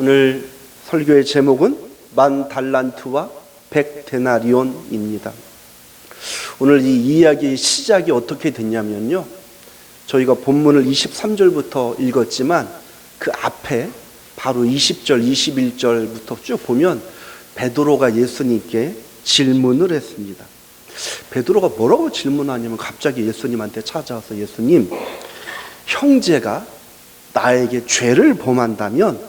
오늘 설교의 제목은 만 달란트와 100데나리온입니다. 오늘 이 이야기의 시작이 어떻게 됐냐면요, 저희가 본문을 23절부터 읽었지만 그 앞에 바로 20절, 21절부터 쭉 보면 베드로가 예수님께 질문을 했습니다. 베드로가 뭐라고 질문하냐면 갑자기 예수님한테 찾아와서, 예수님, 형제가 나에게 죄를 범한다면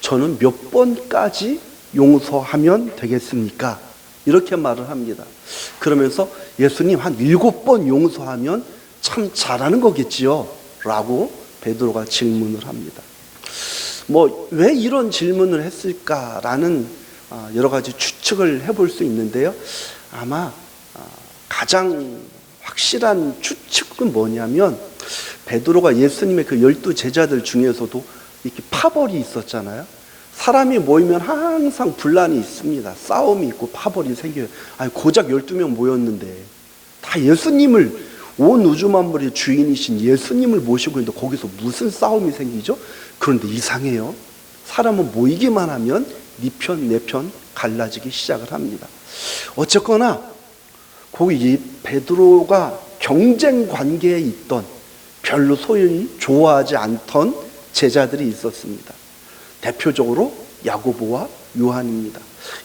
저는 몇 번까지 용서하면 되겠습니까? 이렇게 말을 합니다. 그러면서 예수님, 한 7번 용서하면 참 잘하는 거겠지요? 라고 베드로가 질문을 합니다. 왜 이런 질문을 했을까라는 여러 가지 추측을 해볼 수 있는데요. 아마 가장 확실한 추측은 뭐냐면, 베드로가 예수님의 그 12 제자들 중에서도 이렇게 파벌이 있었잖아요. 사람이 모이면 항상 분란이 있습니다. 싸움이 있고 파벌이 생겨요. 고작 12명 모였는데 다 예수님을, 온 우주 만물의 주인이신 예수님을 모시고 있는데 거기서 무슨 싸움이 생기죠? 그런데 이상해요. 사람은 모이기만 하면 네 편, 내 편 갈라지기 시작을 합니다. 어쨌거나 거기 베드로가 경쟁 관계에 있던, 별로 소위 좋아하지 않던 제자들이 있었습니다. 대표적으로 야고보와 요한입니다.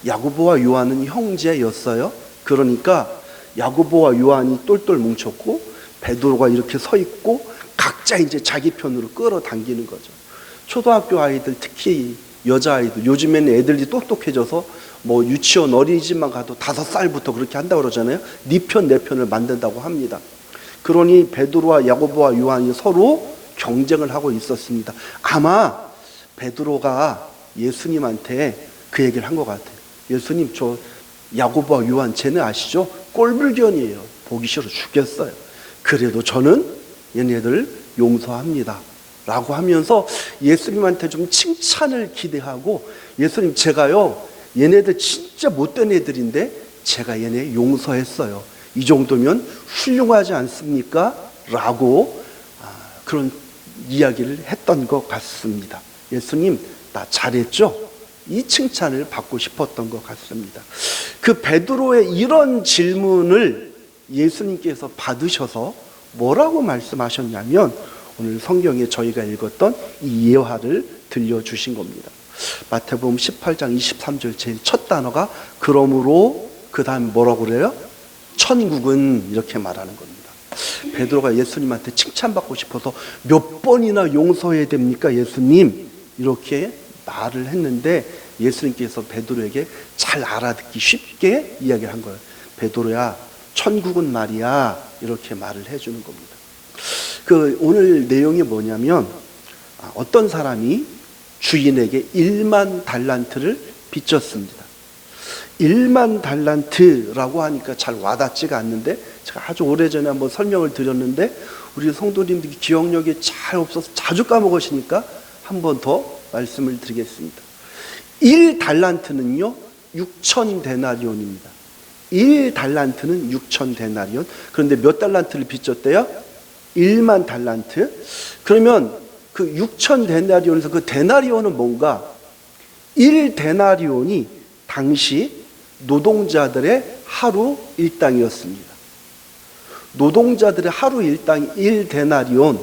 야고보와 요한은 형제였어요. 그러니까 야고보와 요한이 똘똘 뭉쳤고 베드로가 이렇게 서 있고 각자 이제 자기 편으로 끌어당기는 거죠. 초등학교 아이들, 특히 여자아이들, 요즘에는 애들이 똑똑해져서 유치원 어린이집만 가도 5살부터 그렇게 한다고 그러잖아요. 네 편, 내 편을 만든다고 합니다. 그러니 베드로와 야고보와 요한이 서로 경쟁을 하고 있었습니다. 아마 베드로가 예수님한테 그 얘기를 한 것 같아요. 예수님, 저 야고보와 요한 쟤네 아시죠? 꼴불견이에요. 보기 싫어 죽겠어요. 그래도 저는 얘네들 용서합니다 라고 하면서 예수님한테 좀 칭찬을 기대하고, 예수님, 제가요 얘네들 진짜 못된 애들인데 제가 얘네 용서했어요. 이 정도면 훌륭하지 않습니까? 라고 그런 이야기를 했던 것 같습니다. 예수님, 나 잘했죠? 이 칭찬을 받고 싶었던 것 같습니다. 그 베드로의 이런 질문을 예수님께서 받으셔서 뭐라고 말씀하셨냐면, 오늘 성경에 저희가 읽었던 이 예화를 들려주신 겁니다. 마태복음 18장 23절 제일 첫 단어가 그러므로, 그 다음 뭐라고 그래요? 천국은, 이렇게 말하는 겁니다. 베드로가 예수님한테 칭찬받고 싶어서 몇 번이나 용서해야 됩니까, 예수님? 이렇게 말을 했는데 예수님께서 베드로에게 잘 알아듣기 쉽게 이야기를 한 거예요. 베드로야, 천국은 말이야. 이렇게 말을 해주는 겁니다. 오늘 내용이 뭐냐면, 어떤 사람이 주인에게 1만 달란트를 빚졌습니다. 1만 달란트라고 하니까 잘 와닿지가 않는데, 제가 아주 오래전에 한번 설명을 드렸는데 우리 성도님들이 기억력이 잘 없어서 자주 까먹으시니까 한 번 더 말씀을 드리겠습니다. 1달란트는요 6,000데나리온입니다. 1달란트는 6,000데나리온. 그런데 몇 달란트를 빚졌대요? 1만 달란트. 그러면 그 6,000데나리온에서 그 데나리온은 뭔가? 1데나리온이 당시 노동자들의 하루 일당이었습니다. 노동자들의 하루 일당이 1데나리온.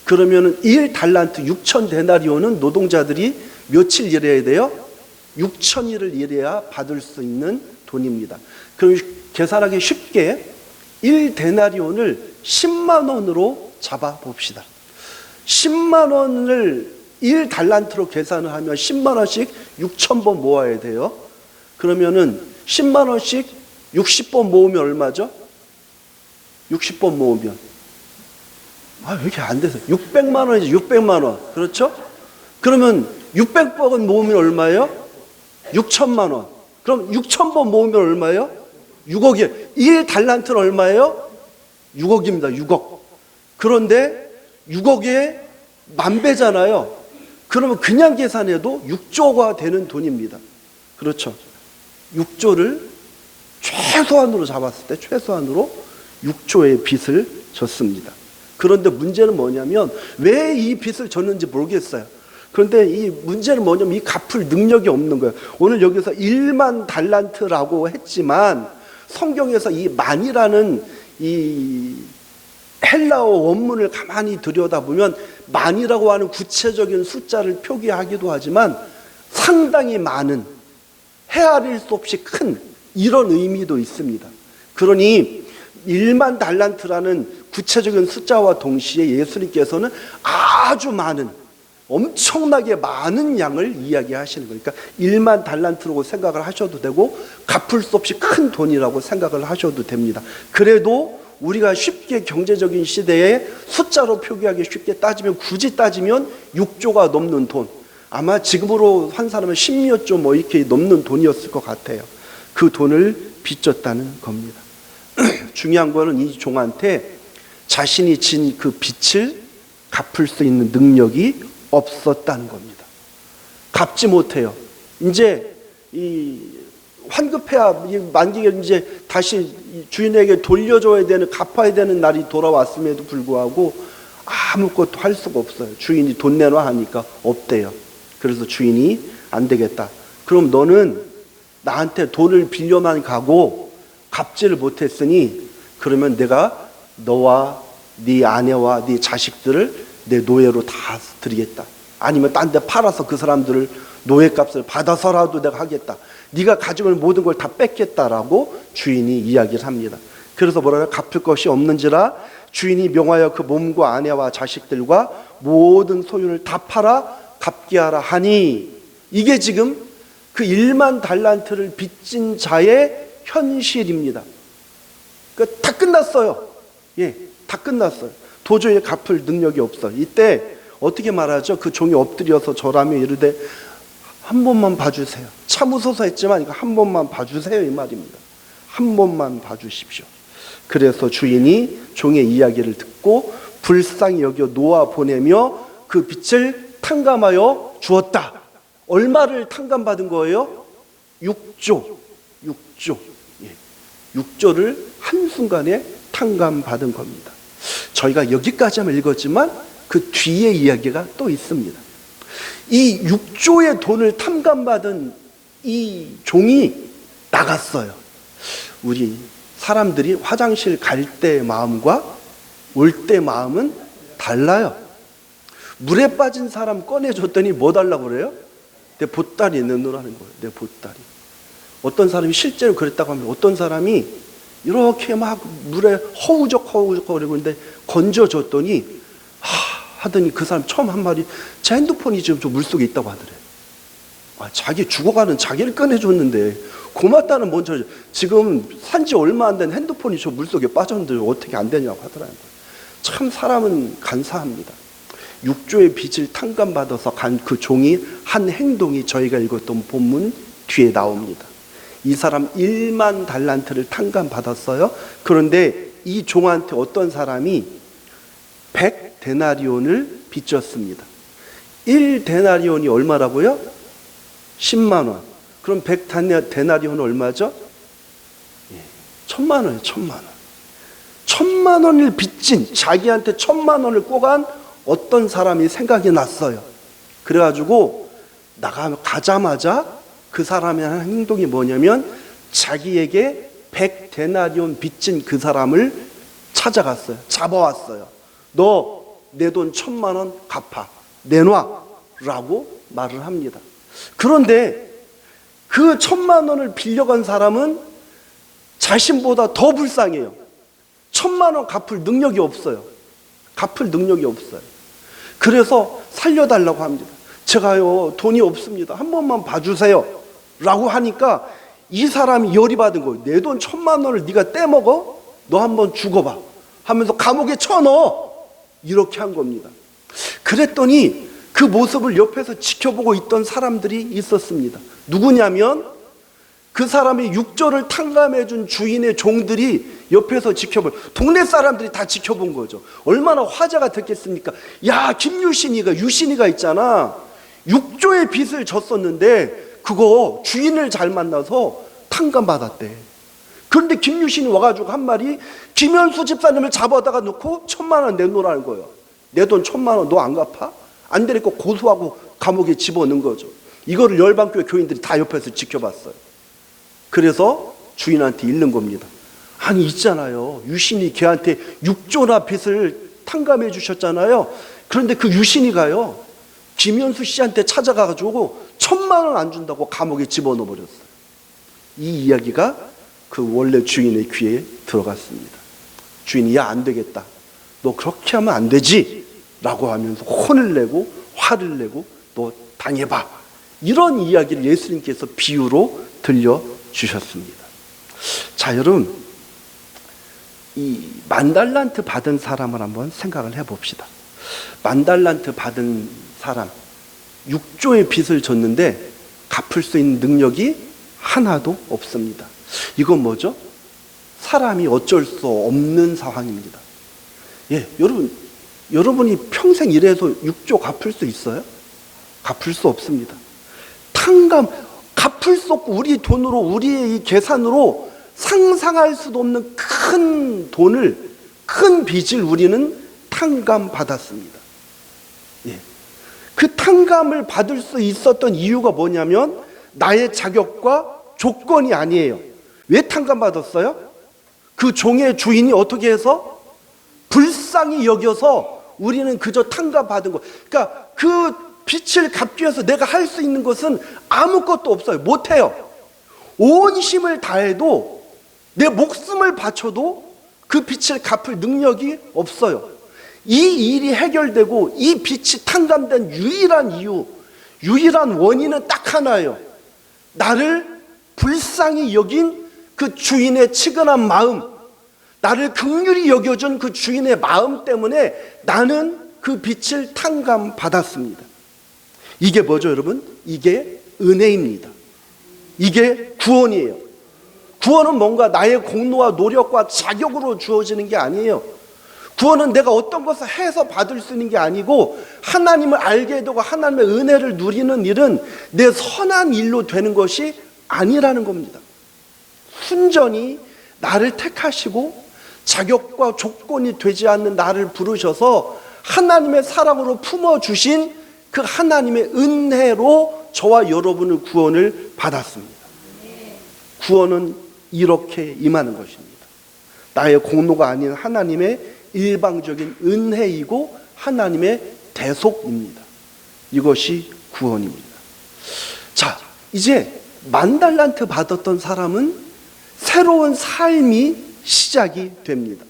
그러면 1달란트 6,000데나리온은 노동자들이 며칠 일해야 돼요? 6,000일을 일해야 받을 수 있는 돈입니다. 그럼 계산하기 쉽게 1데나리온을 10만 원으로 잡아봅시다. 10만 원을 1달란트로 계산을 하면 10만 원씩 6,000번 모아야 돼요. 그러면은 10만 원씩 60번 모으면 얼마죠? 60번 모으면 왜 이렇게 안 돼서 600만 원이죠. 600만 원. 그렇죠? 그러면 600번 모으면 얼마예요? 6천만 원. 그럼 6,000번 모으면 얼마예요? 6억이에요. 1달란트는 얼마예요? 6억입니다. 6억. 그런데 6억에 만 배잖아요. 그러면 그냥 계산해도 6조가 되는 돈입니다. 그렇죠? 6조를 최소한으로 잡았을 때 최소한으로 6조의 빚을 졌습니다. 그런데 문제는 뭐냐면 왜 이 빚을 졌는지 모르겠어요. 그런데 이 문제는 뭐냐면 이 갚을 능력이 없는 거예요. 오늘 여기서 1만 달란트라고 했지만 성경에서 이 만이라는 이 헬라어 원문을 가만히 들여다보면 만이라고 하는 구체적인 숫자를 표기하기도 하지만 상당히 많은, 헤아릴 수 없이 큰 이런 의미도 있습니다. 그러니 1만 달란트라는 구체적인 숫자와 동시에 예수님께서는 아주 많은, 엄청나게 많은 양을 이야기하시는 거니까 1만 달란트라고 생각을 하셔도 되고 갚을 수 없이 큰 돈이라고 생각을 하셔도 됩니다. 그래도 우리가 쉽게 경제적인 시대에 숫자로 표기하기 쉽게 따지면, 굳이 따지면 6조가 넘는 돈, 아마 지금으로 환산하면 10몇 조 뭐 이렇게 넘는 돈이었을 것 같아요. 그 돈을 빚졌다는 겁니다. 중요한 거는 이 종한테 자신이 진 그 빚을 갚을 수 있는 능력이 없었다는 겁니다. 갚지 못해요. 이제 이 환급해야, 만기가 이제 다시 주인에게 돌려줘야 되는, 갚아야 되는 날이 돌아왔음에도 불구하고 아무것도 할 수가 없어요. 주인이 돈 내놔 하니까 없대요. 그래서 주인이 안 되겠다. 그럼 너는 나한테 돈을 빌려만 가고 갚지를 못했으니 그러면 내가 너와 네 아내와 네 자식들을 내 노예로 다 드리겠다. 아니면 딴 데 팔아서 그 사람들을 노예값을 받아서라도 내가 하겠다. 네가 가지고 있는 모든 걸 다 뺏겠다라고 주인이 이야기를 합니다. 그래서 뭐라고요? 갚을 것이 없는지라 주인이 명하여 그 몸과 아내와 자식들과 모든 소유를 다 팔아 갚게 하라 하니, 이게 지금 그 1만 달란트를 빚진 자의 현실입니다. 그러니까 다 끝났어요. 예, 다 끝났어요. 도저히 갚을 능력이 없어요. 이때 어떻게 말하죠? 그 종이 엎드려서 절하며 이르되 한 번만 봐주세요. 참으소서 했지만 이거 한 번만 봐주세요 이 말입니다. 한 번만 봐주십시오. 그래서 주인이 종의 이야기를 듣고 불쌍히 여겨 놓아 보내며 그 빚을 탕감하여 주었다. 얼마를 탕감받은 거예요? 6조. 6조. 예. 6조를 한순간에 탕감받은 겁니다. 저희가 여기까지만 읽었지만 그 뒤에 이야기가 또 있습니다. 이 6조의 돈을 탕감받은 이 종이 나갔어요. 우리 사람들이 화장실 갈 때 마음과 올 때 마음은 달라요. 물에 빠진 사람 꺼내줬더니 뭐 달라고 그래요? 내 보따리 내놓으라는 거예요. 내 보따리. 어떤 사람이 실제로 그랬다고 합니다. 어떤 사람이 이렇게 막 물에 허우적거리고 있는데 건져줬더니 하더니 그 사람 처음 한 말이 제 핸드폰이 지금 저 물속에 있다고 하더래요. 자기 죽어가는 자기를 꺼내줬는데 고맙다는 뭔 소리죠. 지금 산지 얼마 안 된 핸드폰이 저 물속에 빠졌는데 어떻게 안 되냐고 하더라고요. 참 사람은 간사합니다. 6조의 빚을 탕감받아서 간 그 종이 한 행동이 저희가 읽었던 본문 뒤에 나옵니다. 이 사람 1만 달란트를 탕감받았어요. 그런데 이 종한테 어떤 사람이 100데나리온을 빚졌습니다. 1데나리온이 얼마라고요? 10만 원. 그럼 100데나리온은 얼마죠? 1000만 원이에요. 1000만 원. 1000만 원을 빚진, 자기한테 1000만 원을 꼬간 어떤 사람이 생각이 났어요. 그래가지고 가자마자 그 사람의 한 행동이 뭐냐면 자기에게 100데나리온 빚진 그 사람을 찾아갔어요. 잡아왔어요. 너 내 돈 1000만 원 갚아. 내놔. 라고 말을 합니다. 그런데 그 1000만 원을 빌려간 사람은 자신보다 더 불쌍해요. 1000만 원 갚을 능력이 없어요. 갚을 능력이 없어요. 그래서 살려달라고 합니다. 제가요 돈이 없습니다. 한 번만 봐주세요. 라고 하니까 이 사람이 열이 받은 거예요. 내 돈 1000만 원을 네가 떼먹어? 너 한번 죽어봐. 하면서 감옥에 쳐넣어. 이렇게 한 겁니다. 그랬더니 그 모습을 옆에서 지켜보고 있던 사람들이 있었습니다. 누구냐면 그 사람이 6조를 탕감해준 주인의 종들이 옆에서 동네 사람들이 다 지켜본 거죠. 얼마나 화제가 됐겠습니까? 야, 유신이가 있잖아. 6조의 빚을 졌었는데 그거 주인을 잘 만나서 탕감받았대. 그런데 김유신이 와가지고 한 말이 김현수 집사님을 잡아다가 놓고 1000만 원 내놓으라는 거예요. 내 돈 1000만 원 너 안 갚아? 안 되니까 고소하고 감옥에 집어넣은 거죠. 이거를 열방교회 교인들이 다 옆에서 지켜봤어요. 그래서 주인한테 잃는 겁니다. 아니 있잖아요, 유신이 걔한테 6조나 빚을 탕감해 주셨잖아요. 그런데 그 유신이가요, 김현수 씨한테 찾아가가지고 1,000만 원 안 준다고 감옥에 집어넣어 버렸어요. 이 이야기가 그 원래 주인의 귀에 들어갔습니다. 주인이 야 안 되겠다, 너 그렇게 하면 안 되지 라고 하면서 혼을 내고 화를 내고 너 당해봐, 이런 이야기를 예수님께서 비유로 들려주셨습니다. 자, 여러분, 이 10,000달란트 받은 사람을 한번 생각을 해봅시다. 10,000달란트 받은 사람, 6조의 빚을 졌는데 갚을 수 있는 능력이 하나도 없습니다. 이건 뭐죠? 사람이 어쩔 수 없는 상황입니다. 예, 여러분이 평생 일해서 6조 갚을 수 있어요? 갚을 수 없습니다. 탕감, 갚을 수 없고 우리 돈으로, 우리의 이 계산으로 상상할 수도 없는 큰 돈을, 큰 빚을 우리는 탕감받았습니다. 예. 그 탕감을 받을 수 있었던 이유가 뭐냐면 나의 자격과 조건이 아니에요. 왜 탕감받았어요? 그 종의 주인이 어떻게 해서? 불쌍히 여겨서 우리는 그저 탕감받은 거. 그러니까 그 빚을 갚기 위해서 내가 할 수 있는 것은 아무것도 없어요. 못해요. 온 힘을 다해도, 내 목숨을 바쳐도 그 빚을 갚을 능력이 없어요. 이 일이 해결되고 이 빚이 탕감된 유일한 이유, 유일한 원인은 딱 하나예요. 나를 불쌍히 여긴 그 주인의 치근한 마음, 나를 긍휼히 여겨준 그 주인의 마음 때문에 나는 그 빚을 탕감받았습니다. 이게 뭐죠, 여러분? 이게 은혜입니다. 이게 구원이에요. 구원은 뭔가 나의 공로와 노력과 자격으로 주어지는 게 아니에요. 구원은 내가 어떤 것을 해서 받을 수 있는 게 아니고, 하나님을 알게 되고 하나님의 은혜를 누리는 일은 내 선한 일로 되는 것이 아니라는 겁니다. 순전히 나를 택하시고 자격과 조건이 되지 않는 나를 부르셔서 하나님의 사랑으로 품어주신 그 하나님의 은혜로 저와 여러분의 구원을 받았습니다. 구원은 이렇게 임하는 것입니다. 나의 공로가 아닌 하나님의 일방적인 은혜이고 하나님의 대속입니다. 이것이 구원입니다. 자, 이제 10,000달란트 받았던 사람은 새로운 삶이 시작이 됩니다.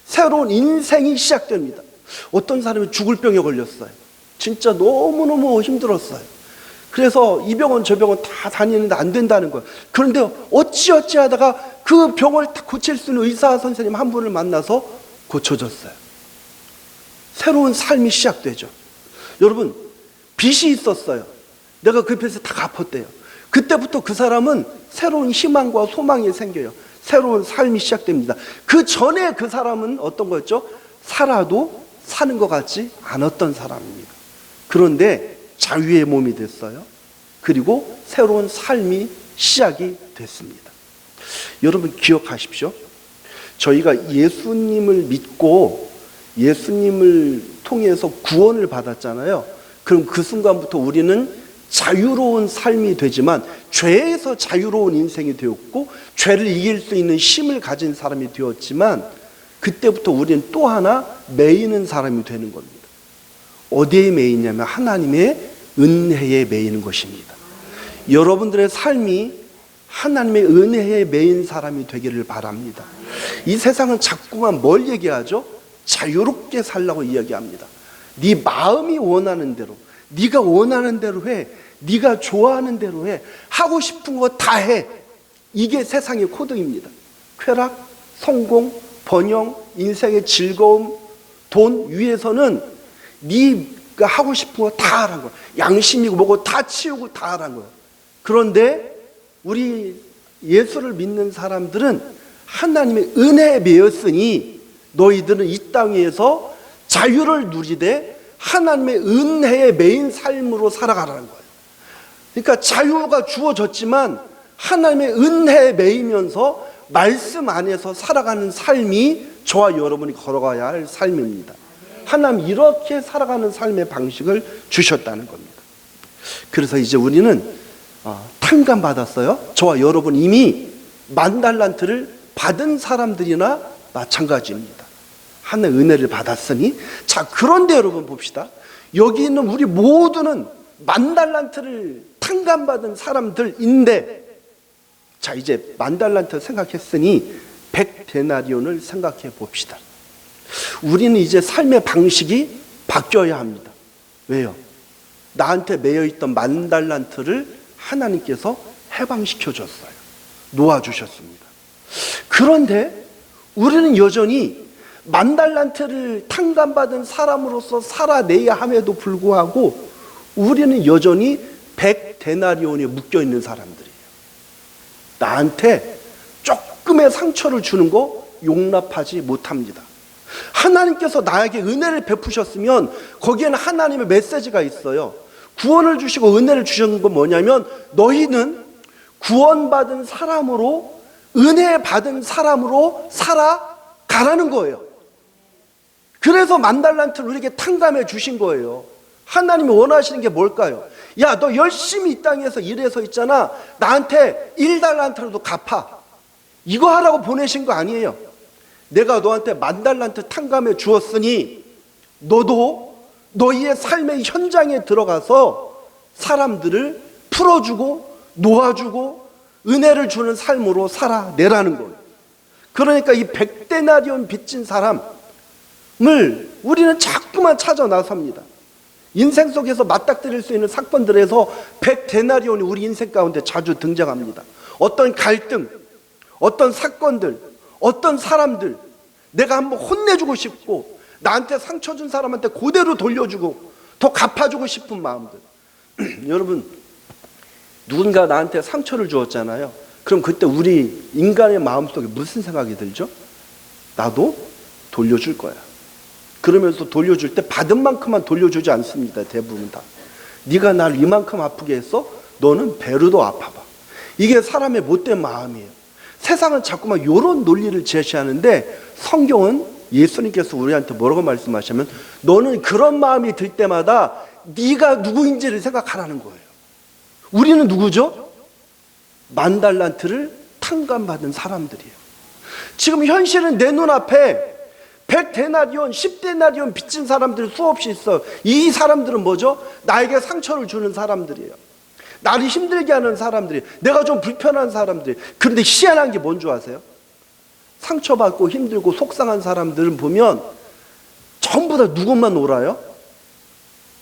새로운 인생이 시작됩니다. 어떤 사람이 죽을 병에 걸렸어요. 진짜 너무너무 힘들었어요. 그래서 이 병원 저 병원 다 다니는데 안 된다는 거예요. 그런데 어찌어찌 하다가 그 병을 고칠 수 있는 의사 선생님 한 분을 만나서 고쳐졌어요. 새로운 삶이 시작되죠. 여러분, 빚이 있었어요. 내가 그 빚을 다 갚았대요. 그때부터 그 사람은 새로운 희망과 소망이 생겨요. 새로운 삶이 시작됩니다. 그 전에 그 사람은 어떤 거였죠? 살아도 사는 것 같지 않았던 사람입니다. 그런데 자유의 몸이 됐어요. 그리고 새로운 삶이 시작이 됐습니다. 여러분 기억하십시오. 저희가 예수님을 믿고 예수님을 통해서 구원을 받았잖아요. 그럼 그 순간부터 우리는 자유로운 삶이 되지만 죄에서 자유로운 인생이 되었고 죄를 이길 수 있는 힘을 가진 사람이 되었지만 그때부터 우리는 또 하나 매이는 사람이 되는 겁니다. 어디에 매이냐면 하나님의 은혜에 매이는 것입니다. 여러분들의 삶이 하나님의 은혜에 매인 사람이 되기를 바랍니다. 이 세상은 자꾸만 뭘 얘기하죠? 자유롭게 살라고 이야기합니다. 네 마음이 원하는 대로, 네가 원하는 대로 해, 네가 좋아하는 대로 해, 하고 싶은 거 다 해. 이게 세상의 코드입니다. 쾌락, 성공, 번영, 인생의 즐거움, 돈 위에서는 네가 하고 싶은 거 다 하라는 거야. 양심이고 뭐고 다 치우고 다 하라는 거야. 그런데 우리 예수를 믿는 사람들은 하나님의 은혜에 매였으니 너희들은 이 땅 위에서 자유를 누리되 하나님의 은혜에 매인 삶으로 살아가라는 거예요. 그러니까 자유가 주어졌지만 하나님의 은혜에 매이면서 말씀 안에서 살아가는 삶이 저와 여러분이 걸어가야 할 삶입니다. 하나님 이렇게 살아가는 삶의 방식을 주셨다는 겁니다. 그래서 이제 우리는 탕감 받았어요. 저와 여러분 이미 10,000달란트를 받은 사람들이나 마찬가지입니다. 하나님의 은혜를 받았으니, 자, 그런데 여러분 봅시다. 여기 있는 우리 모두는 10,000달란트를 탕감받은 사람들인데, 자, 이제 10,000달란트 생각했으니 100데나리온을 생각해 봅시다. 우리는 이제 삶의 방식이 바뀌어야 합니다. 왜요? 나한테 매여있던 10,000달란트를 하나님께서 해방시켜 줬어요. 놓아주셨습니다. 그런데 우리는 여전히 10,000달란트를 탕감받은 사람으로서 살아내야 함에도 불구하고 우리는 여전히 100데나리온에 묶여있는 사람들이에요. 나한테 조금의 상처를 주는 거 용납하지 못합니다. 하나님께서 나에게 은혜를 베푸셨으면 거기에는 하나님의 메시지가 있어요. 구원을 주시고 은혜를 주신 건 뭐냐면, 너희는 구원받은 사람으로, 은혜 받은 사람으로 살아가라는 거예요. 그래서 10,000달란트를 우리에게 탕감해 주신 거예요. 하나님이 원하시는 게 뭘까요? 야, 너 열심히 이 땅에서 일해서 있잖아. 나한테 1달란트라도 갚아. 이거 하라고 보내신 거 아니에요. 내가 너한테 10,000달란트 탕감해 주었으니 너도 너희의 삶의 현장에 들어가서 사람들을 풀어주고 놓아주고 은혜를 주는 삶으로 살아내라는 거예요. 그러니까 이 100데나리온 빚진 사람을 우리는 자꾸만 찾아 나섭니다. 인생 속에서 맞닥뜨릴 수 있는 사건들에서 100데나리온이 우리 인생 가운데 자주 등장합니다. 어떤 갈등, 어떤 사건들, 어떤 사람들, 내가 한번 혼내주고 싶고 나한테 상처 준 사람한테 그대로 돌려주고 더 갚아주고 싶은 마음들. 여러분, 누군가 나한테 상처를 주었잖아요. 그럼 그때 우리 인간의 마음속에 무슨 생각이 들죠? 나도 돌려줄 거야. 그러면서 돌려줄 때 받은 만큼만 돌려주지 않습니다. 대부분 다. 네가 날 이만큼 아프게 했어? 너는 배로도 아파봐. 이게 사람의 못된 마음이에요. 세상은 자꾸만 이런 논리를 제시하는데, 성경은 예수님께서 우리한테 뭐라고 말씀하시냐면, 너는 그런 마음이 들 때마다 네가 누구인지를 생각하라는 거예요. 우리는 누구죠? 10,000달란트를 탕감받은 사람들이에요. 지금 현실은 내 눈앞에 100데나리온, 10데나리온 빚진 사람들이 수없이 있어요. 이 사람들은 뭐죠? 나에게 상처를 주는 사람들이에요. 나를 힘들게 하는 사람들이, 내가 좀 불편한 사람들이. 그런데 희한한 게 뭔지 아세요? 상처받고 힘들고 속상한 사람들은 보면 전부 다 누구만 옳아요?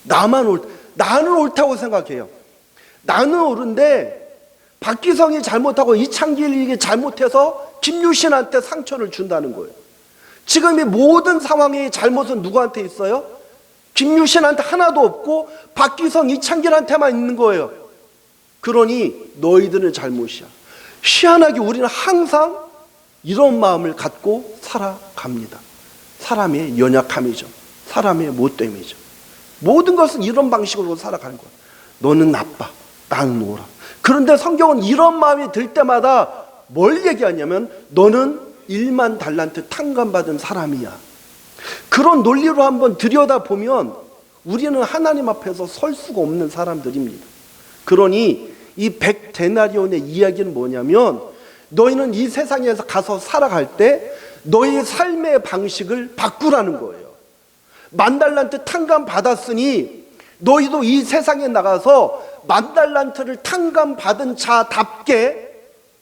나는 옳다고 생각해요. 나는 옳은데 박기성이 잘못하고 이창길이 잘못해서 김유신한테 상처를 준다는 거예요. 지금 이 모든 상황의 잘못은 누구한테 있어요? 김유신한테 하나도 없고 박기성, 이창길한테만 있는 거예요. 그러니 너희들은 잘못이야. 희한하게 우리는 항상 이런 마음을 갖고 살아갑니다. 사람의 연약함이죠. 사람의 못됨이죠. 모든 것은 이런 방식으로 살아가는 거예요. 너는 나빠, 나는 옳아. 그런데 성경은 이런 마음이 들 때마다 뭘 얘기하냐면, 너는 10,000달란트 탕감받은 사람이야. 그런 논리로 한번 들여다보면 우리는 하나님 앞에서 설 수가 없는 사람들입니다. 그러니 이 100데나리온의 이야기는 뭐냐면, 너희는 이 세상에서 가서 살아갈 때 너희의 삶의 방식을 바꾸라는 거예요. 10,000달란트 탕감 받았으니 너희도 이 세상에 나가서 10,000달란트를 탕감 받은 자답게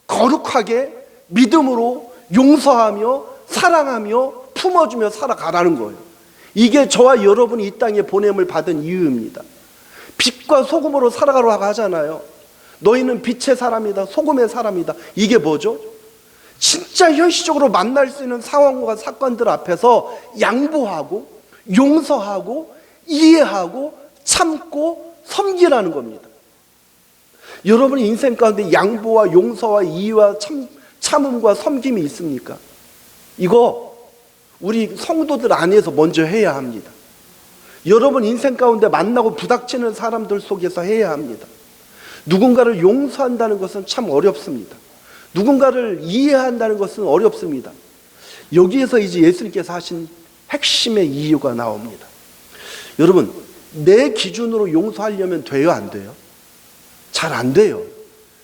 거룩하게 믿음으로 용서하며 사랑하며 품어주며 살아가라는 거예요. 이게 저와 여러분이 이 땅에 보냄을 받은 이유입니다. 빛과 소금으로 살아가라고 하잖아요. 너희는 빛의 사람이다, 소금의 사람이다. 이게 뭐죠? 진짜 현실적으로 만날 수 있는 상황과 사건들 앞에서 양보하고 용서하고 이해하고 참고 섬기라는 겁니다. 여러분의 인생 가운데 양보와 용서와 이해와 참음과 섬김이 있습니까? 이거 우리 성도들 안에서 먼저 해야 합니다. 여러분 인생 가운데 만나고 부닥치는 사람들 속에서 해야 합니다. 누군가를 용서한다는 것은 참 어렵습니다. 누군가를 이해한다는 것은 어렵습니다. 여기에서 이제 예수님께서 하신 핵심의 이유가 나옵니다. 여러분, 내 기준으로 용서하려면 돼요, 안 돼요? 잘 안 돼요.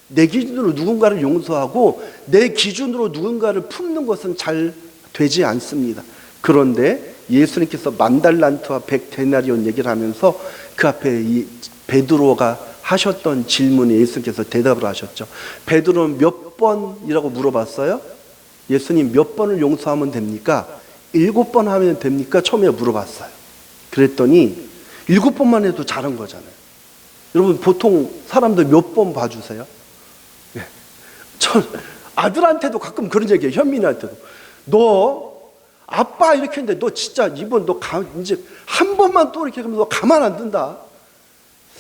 내 기준으로 누군가를 용서하고 내 기준으로 누군가를 품는 것은 잘 되지 않습니다. 그런데 예수님께서 10,000달란트와 100데나리온 얘기를 하면서 그 앞에 이 베드로가 하셨던 질문에 예수님께서 대답을 하셨죠. 베드로는 몇 번이라고 물어봤어요? 예수님, 몇 번을 용서하면 됩니까? 7번 하면 됩니까? 처음에 물어봤어요. 그랬더니 7번만 해도 잘한 거잖아요. 여러분, 보통 사람들 몇 번 봐주세요? 네. 전 아들한테도 가끔 그런 얘기해요. 현민이한테도. 너 아빠 이렇게 했는데 너 진짜 이번 너 이제 한 번만 또 이렇게 하면 너 가만 안 둔다.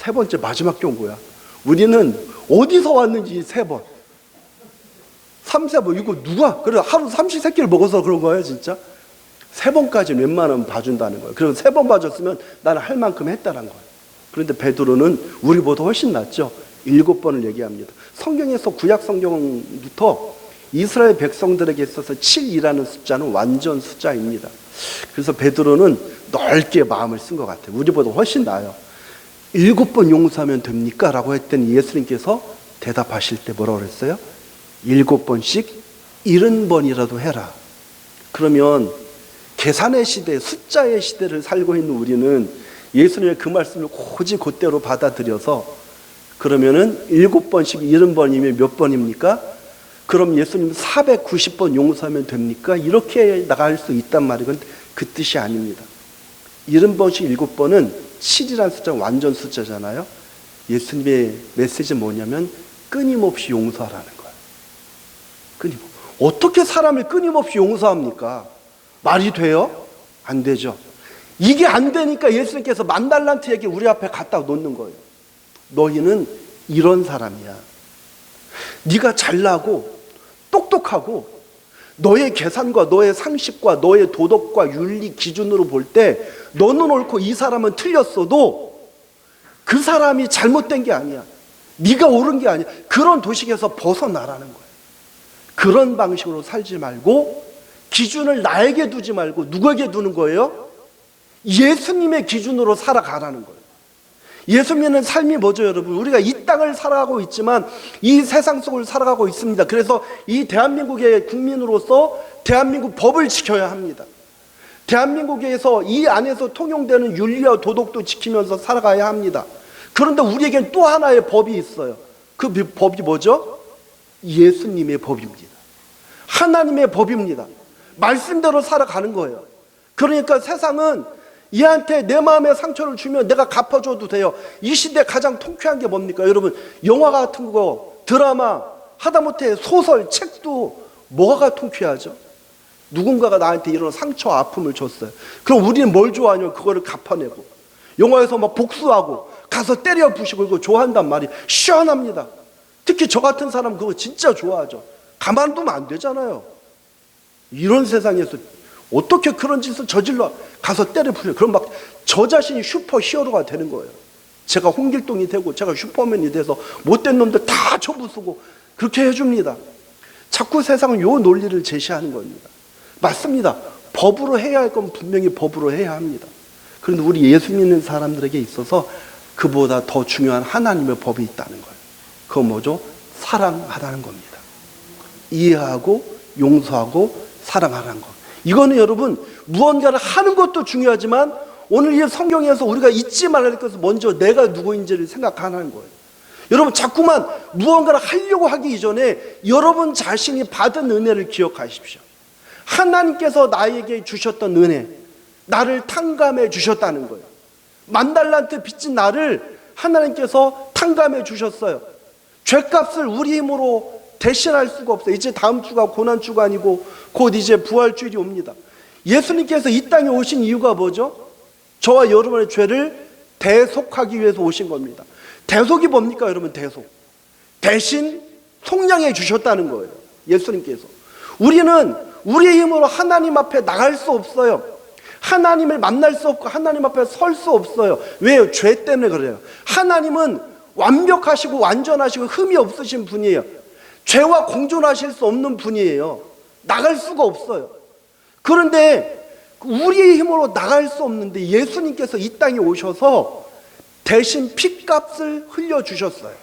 3번째 마지막 경고야. 우리는 어디서 왔는지 3번. 3번 이거 누가? 그래 하루 삼시세끼를 먹어서 그런 거예요, 진짜. 3번까지 웬만하면 봐준다는 거예요. 그리고 3번 봐줬으면 나는 할 만큼 했다는 거예요. 그런데 베드로는 우리보다 훨씬 낫죠. 7번을 얘기합니다. 성경에서 구약 성경부터 이스라엘 백성들에게 있어서 7이라는 숫자는 완전 숫자입니다. 그래서 베드로는 넓게 마음을 쓴 것 같아요. 우리보다 훨씬 나아요. 7번 용서하면 됩니까? 라고 했더니 예수님께서 대답하실 때 뭐라고 그랬어요? 7번씩 70번이라도 해라. 그러면 계산의 시대, 숫자의 시대를 살고 있는 우리는 예수님의 그 말씀을 고지 곧대로 받아들여서 그러면은 7번씩 70번이면 몇 번입니까? 그럼 예수님 490번 용서하면 됩니까? 이렇게 나갈 수 있단 말이건 그 뜻이 아닙니다. 70번씩 7번은 7이라는 숫자는 완전 숫자잖아요. 예수님의 메시지는 뭐냐면 끊임없이 용서하라는 거예요. 끊임없이. 어떻게 사람을 끊임없이 용서합니까? 말이 돼요? 안 되죠. 이게 안 되니까 예수님께서 10,000달란트 얘기 우리 앞에 갖다 놓는 거예요. 너희는 이런 사람이야. 네가 잘나고 똑똑하고 너의 계산과 너의 상식과 너의 도덕과 윤리 기준으로 볼 때 너는 옳고 이 사람은 틀렸어도 그 사람이 잘못된 게 아니야. 네가 옳은 게 아니야. 그런 도식에서 벗어나라는 거예요. 그런 방식으로 살지 말고 기준을 나에게 두지 말고 누구에게 두는 거예요? 예수님의 기준으로 살아가라는 거예요. 예수 믿는 삶이 뭐죠, 여러분? 우리가 이 땅을 살아가고 있지만 이 세상 속을 살아가고 있습니다. 그래서 이 대한민국의 국민으로서 대한민국 법을 지켜야 합니다. 대한민국에서 이 안에서 통용되는 윤리와 도덕도 지키면서 살아가야 합니다. 그런데 우리에겐 또 하나의 법이 있어요. 그 법이 뭐죠? 예수님의 법입니다. 하나님의 법입니다. 말씀대로 살아가는 거예요. 그러니까 세상은 얘한테 내 마음에 상처를 주면 내가 갚아줘도 돼요. 이 시대 가장 통쾌한 게 뭡니까? 여러분, 영화 같은 거, 드라마, 하다못해 소설, 책도 뭐가 통쾌하죠? 누군가가 나한테 이런 상처, 아픔을 줬어요. 그럼 우리는 뭘 좋아하냐면 그거를 갚아내고 영화에서 막 복수하고 가서 때려 부시고 이거 좋아한단 말이에요. 시원합니다. 특히 저 같은 사람 그거 진짜 좋아하죠. 가만두면 안 되잖아요. 이런 세상에서 어떻게 그런 짓을 저질러 가서 때려 부려. 그럼 막 저 자신이 슈퍼 히어로가 되는 거예요. 제가 홍길동이 되고 제가 슈퍼맨이 돼서 못된 놈들 다 쳐부수고 그렇게 해줍니다. 자꾸 세상은 요 논리를 제시하는 겁니다. 맞습니다. 법으로 해야 할 건 분명히 법으로 해야 합니다. 그런데 우리 예수 믿는 사람들에게 있어서 그보다 더 중요한 하나님의 법이 있다는 거예요. 그건 뭐죠? 사랑하라는 겁니다. 이해하고 용서하고 사랑하라는 것. 이거는 여러분 무언가를 하는 것도 중요하지만 오늘 이 성경에서 우리가 잊지 말아야 할 것은 먼저 내가 누구인지를 생각하는 거예요. 여러분 자꾸만 무언가를 하려고 하기 이전에 여러분 자신이 받은 은혜를 기억하십시오. 하나님께서 나에게 주셨던 은혜, 나를 탕감해 주셨다는 거예요. 10,000달란트 빚진 나를 하나님께서 탕감해 주셨어요. 죄값을 우리 힘으로 대신할 수가 없어요. 이제 다음 주가 고난주가 아니고 곧 이제 부활주일이 옵니다. 예수님께서 이 땅에 오신 이유가 뭐죠? 저와 여러분의 죄를 대속하기 위해서 오신 겁니다. 대속이 뭡니까 여러분? 대속. 대신 속량해 주셨다는 거예요. 예수님께서. 우리는 우리의 힘으로 하나님 앞에 나갈 수 없어요. 하나님을 만날 수 없고 하나님 앞에 설 수 없어요. 왜요? 죄 때문에 그래요. 하나님은 완벽하시고 완전하시고 흠이 없으신 분이에요. 죄와 공존하실 수 없는 분이에요. 나갈 수가 없어요. 그런데 우리의 힘으로 나갈 수 없는데 예수님께서 이 땅에 오셔서 대신 핏값을 흘려주셨어요.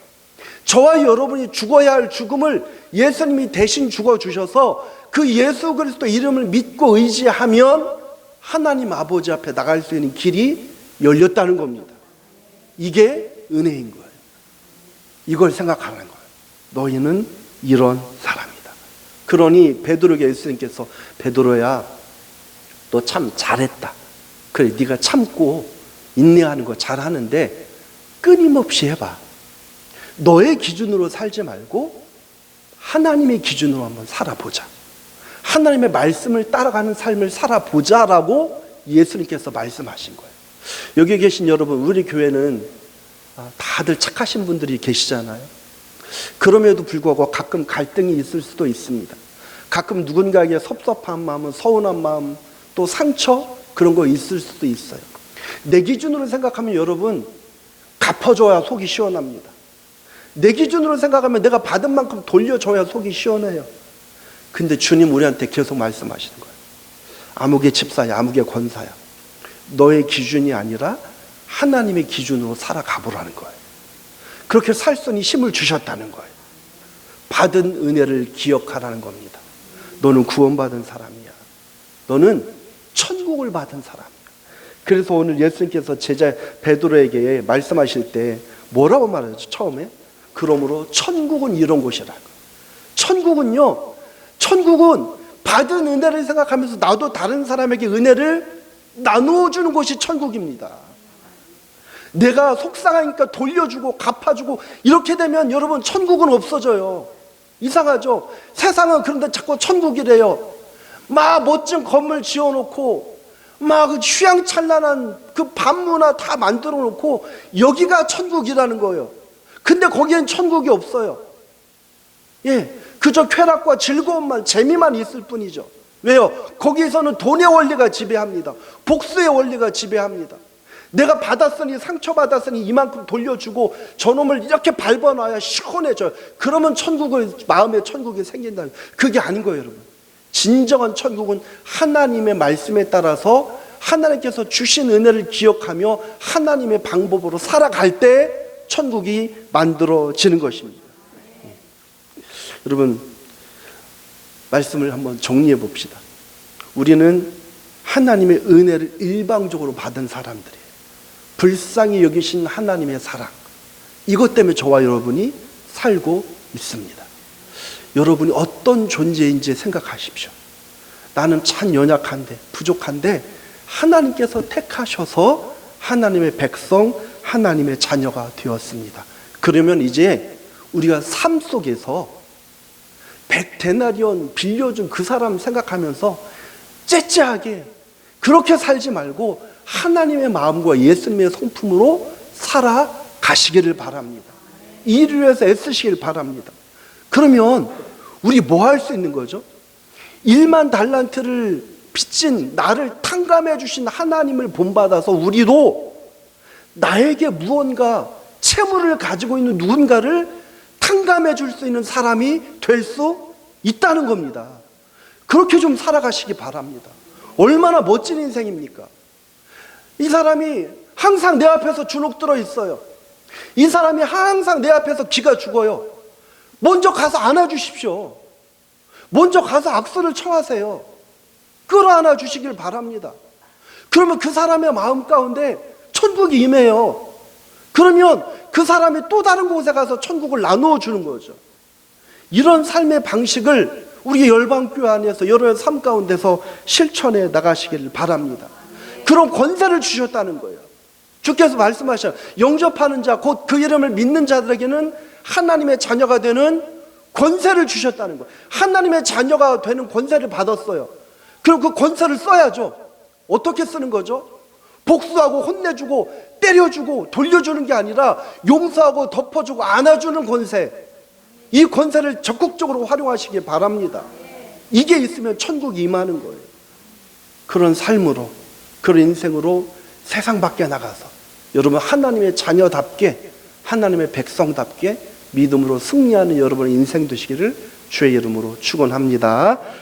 저와 여러분이 죽어야 할 죽음을 예수님이 대신 죽어주셔서 그 예수 그리스도 이름을 믿고 의지하면 하나님 아버지 앞에 나갈 수 있는 길이 열렸다는 겁니다. 이게 은혜인 거예요. 이걸 생각하는 거예요. 너희는 이런 사람이다. 그러니 베드로에게 예수님께서 베드로야, 너 참 잘했다. 그래, 네가 참고 인내하는 거 잘하는데 끊임없이 해봐. 너의 기준으로 살지 말고 하나님의 기준으로 한번 살아보자. 하나님의 말씀을 따라가는 삶을 살아보자라고 예수님께서 말씀하신 거예요. 여기 계신 여러분, 우리 교회는 다들 착하신 분들이 계시잖아요. 그럼에도 불구하고 가끔 갈등이 있을 수도 있습니다. 가끔 누군가에게 섭섭한 마음, 서운한 마음, 또 상처, 그런 거 있을 수도 있어요. 내 기준으로 생각하면 여러분, 갚아줘야 속이 시원합니다. 내 기준으로 생각하면 내가 받은 만큼 돌려줘야 속이 시원해요. 근데 주님 우리한테 계속 말씀하시는 거예요. 아무개 집사야, 아무개 권사야, 너의 기준이 아니라 하나님의 기준으로 살아가보라는 거예요. 그렇게 살 수 있는 힘을 주셨다는 거예요. 받은 은혜를 기억하라는 겁니다. 너는 구원받은 사람이야. 너는 천국을 받은 사람이야. 그래서 오늘 예수님께서 제자 베드로에게 말씀하실 때 뭐라고 말하죠? 처음에 그러므로 천국은 이런 곳이라고. 천국은요, 천국은 받은 은혜를 생각하면서 나도 다른 사람에게 은혜를 나누어 주는 곳이 천국입니다. 내가 속상하니까 돌려주고 갚아주고 이렇게 되면 여러분 천국은 없어져요. 이상하죠? 세상은 그런데 자꾸 천국이래요. 막 멋진 건물 지어놓고 막 그 휘황찬란한 그 밤문화 다 만들어 놓고 여기가 천국이라는 거예요. 근데 거기엔 천국이 없어요. 예, 그저 쾌락과 즐거움만, 재미만 있을 뿐이죠. 왜요? 거기에서는 돈의 원리가 지배합니다. 복수의 원리가 지배합니다. 내가 받았으니, 상처받았으니 이만큼 돌려주고 저놈을 이렇게 밟아놔야 시원해져요. 그러면 천국을, 마음에 천국이 생긴다. 그게 아닌 거예요, 여러분. 진정한 천국은 하나님의 말씀에 따라서 하나님께서 주신 은혜를 기억하며 하나님의 방법으로 살아갈 때 천국이 만들어지는 것입니다. 여러분, 말씀을 한번 정리해 봅시다. 우리는 하나님의 은혜를 일방적으로 받은 사람들이에요. 불쌍히 여기신 하나님의 사랑, 이것 때문에 저와 여러분이 살고 있습니다. 여러분이 어떤 존재인지 생각하십시오. 나는 참 연약한데, 부족한데 하나님께서 택하셔서 하나님의 백성, 하나님의 자녀가 되었습니다. 그러면 이제 우리가 삶 속에서 100데나리온 빌려준 그 사람 생각하면서 째째하게 그렇게 살지 말고 하나님의 마음과 예수님의 성품으로 살아가시기를 바랍니다. 이 일을 위해서 애쓰시길 바랍니다. 그러면 우리 뭐 할 수 있는 거죠? 1만 달란트를 빚진 나를 탕감해 주신 하나님을 본받아서 우리도 나에게 무언가 채무를 가지고 있는 누군가를 탕감해 줄 수 있는 사람이 될 수 있다는 겁니다. 그렇게 좀 살아가시기 바랍니다. 얼마나 멋진 인생입니까? 이 사람이 항상 내 앞에서 주눅 들어 있어요. 이 사람이 항상 내 앞에서 기가 죽어요. 먼저 가서 안아주십시오. 먼저 가서 악수를 청하세요. 끌어안아 주시길 바랍니다. 그러면 그 사람의 마음 가운데 천국이 임해요. 그러면 그 사람이 또 다른 곳에 가서 천국을 나누어 주는 거죠. 이런 삶의 방식을 우리 열방교회 안에서 여러분의 삶 가운데서 실천해 나가시길 바랍니다. 그런 권세를 주셨다는 거예요. 주께서 말씀하셔요. 영접하는 자, 곧 그 이름을 믿는 자들에게는 하나님의 자녀가 되는 권세를 주셨다는 거예요. 하나님의 자녀가 되는 권세를 받았어요. 그럼 그 권세를 써야죠. 어떻게 쓰는 거죠? 복수하고 혼내주고 때려주고 돌려주는 게 아니라 용서하고 덮어주고 안아주는 권세, 이 권세를 적극적으로 활용하시기 바랍니다. 이게 있으면 천국이 임하는 거예요. 그런 삶으로, 그런 인생으로 세상 밖에 나가서 여러분 하나님의 자녀답게, 하나님의 백성답게 믿음으로 승리하는 여러분의 인생 되시기를 주의 이름으로 축원합니다.